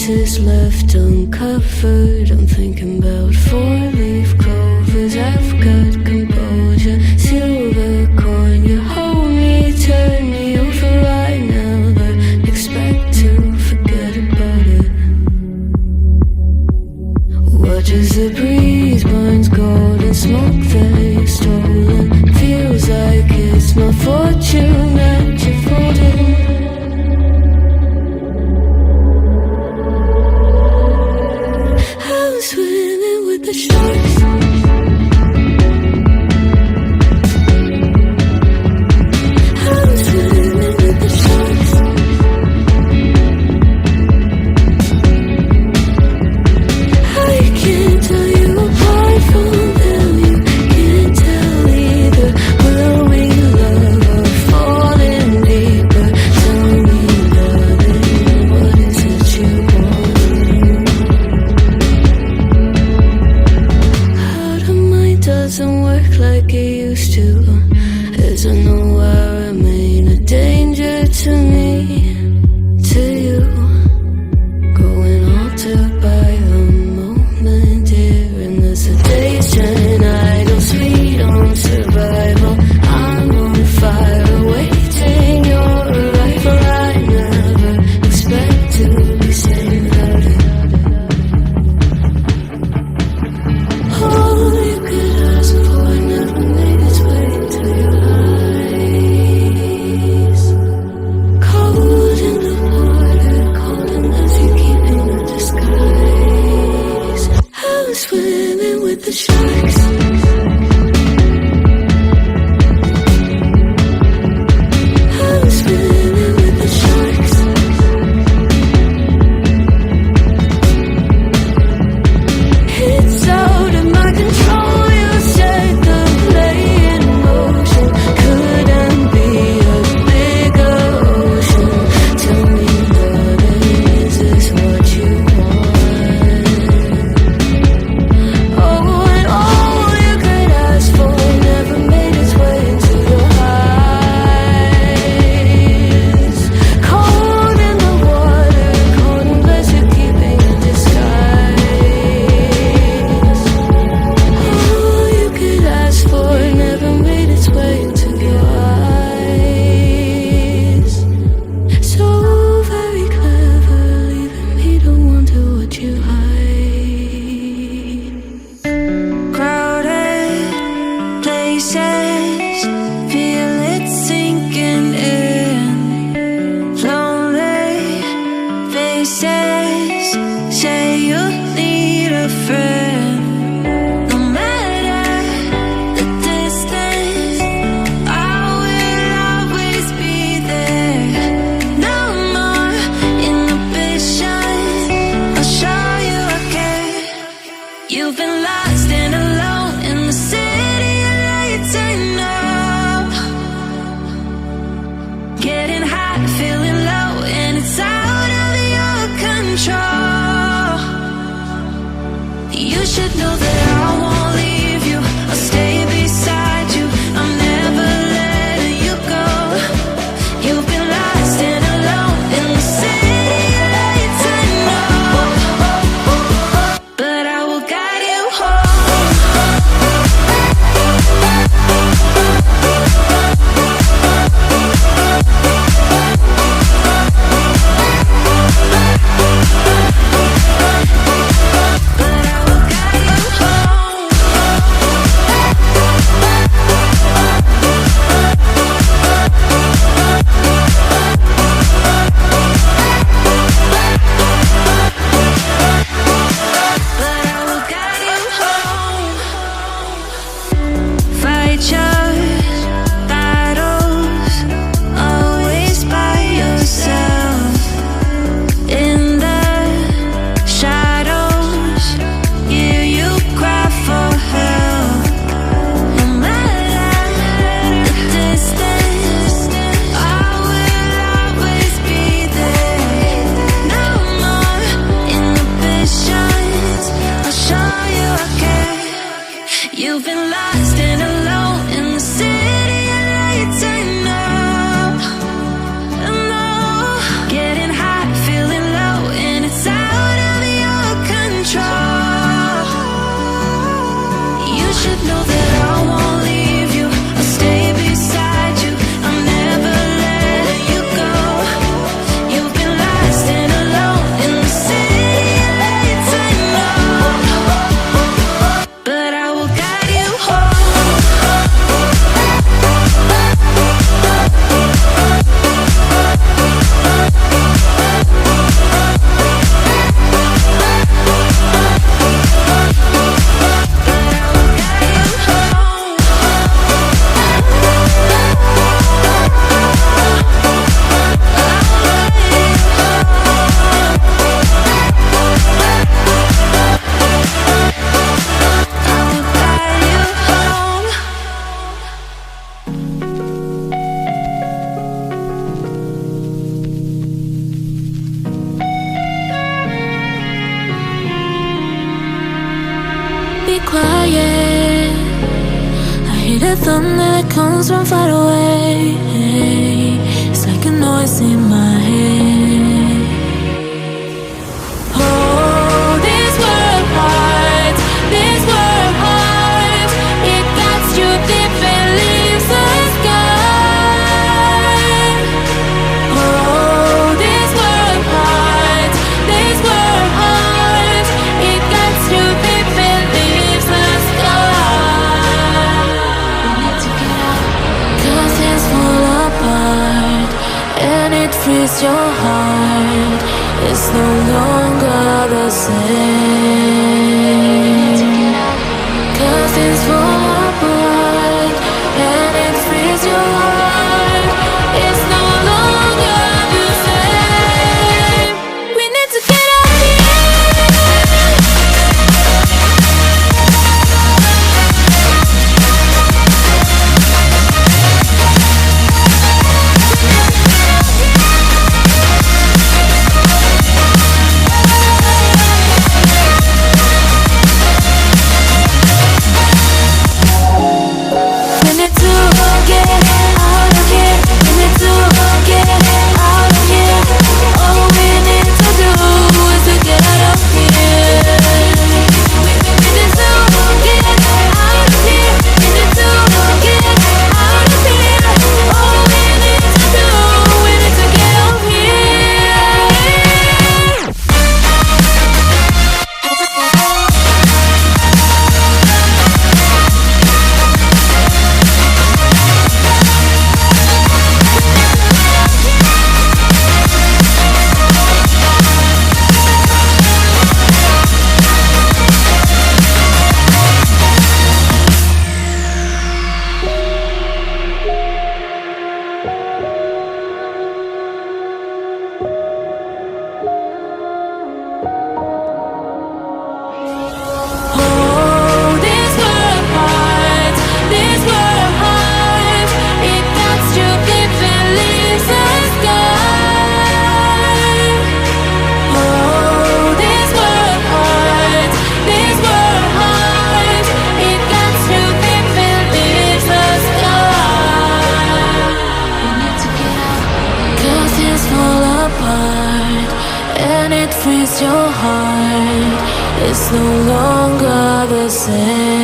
pieces left uncovered. I'm thinking about four-leaf clovers. I've got composure, silver coin. You hold me, turn me over right now, but expect to forget about it. Watch as the breeze burns gold and smoke that you've stolen. Feels like it's my fortune that you're folding. I'm swimming with the sharks. I'm swimming with the sharks. I can't tell you apart from them. You can't tell either. Will we love or fall in deeper? Tell me, darling, what is it you want? How the mind doesn't work like it used to. As I know I remain a danger to me, to you. Going altered by the moment, here in the sedation. I don't sweet on survival. I'm on fire, waiting your arrival. I never expect to be saying about it. All you could ask for never made its way to your eyes. Cold in the water, calling as you keep in a disguise. I'm swimming with the sharks. I'm swimming with the sharks. It's out of my control. You set the play in motion. Couldn't be a bigger ocean. Tell me, darling, is this what you want? Oh, and all you could ask for never made its way into your eyes. Cold in the water, cold unless you're keeping a disguise. All you could ask for never made its way into your eyes. So very clever, leaving me to wonder what you hide. Crowded places, feel it sinking in. Lonely faces, say you need a friend. No matter the distance, I will always be there. No more inhibition, I'll show you again. You've been lost and alone in the city of lights, I know. Getting high, feeling low, and it's out of your control. You should know that I won't leave you. I'll stay beside you. I'm never letting you go. You've been lost and alone in the city of lights, I know. But I will guide you home. quiet. I hear the thunder that comes from far away. It's like a noise in my head. Oh, this world hurts, this world hurts. It cuts you deep and leaves the sky. Oh, this world hurts, this world hurts. It cuts you deep and leaves the sky. We need to get out, 'cause things fall apart and it frees your heart. It's no longer the same. 'Cause things fall apart and it frees your heart. It's no longer the same. We need to get out of your heart. It's no longer the same.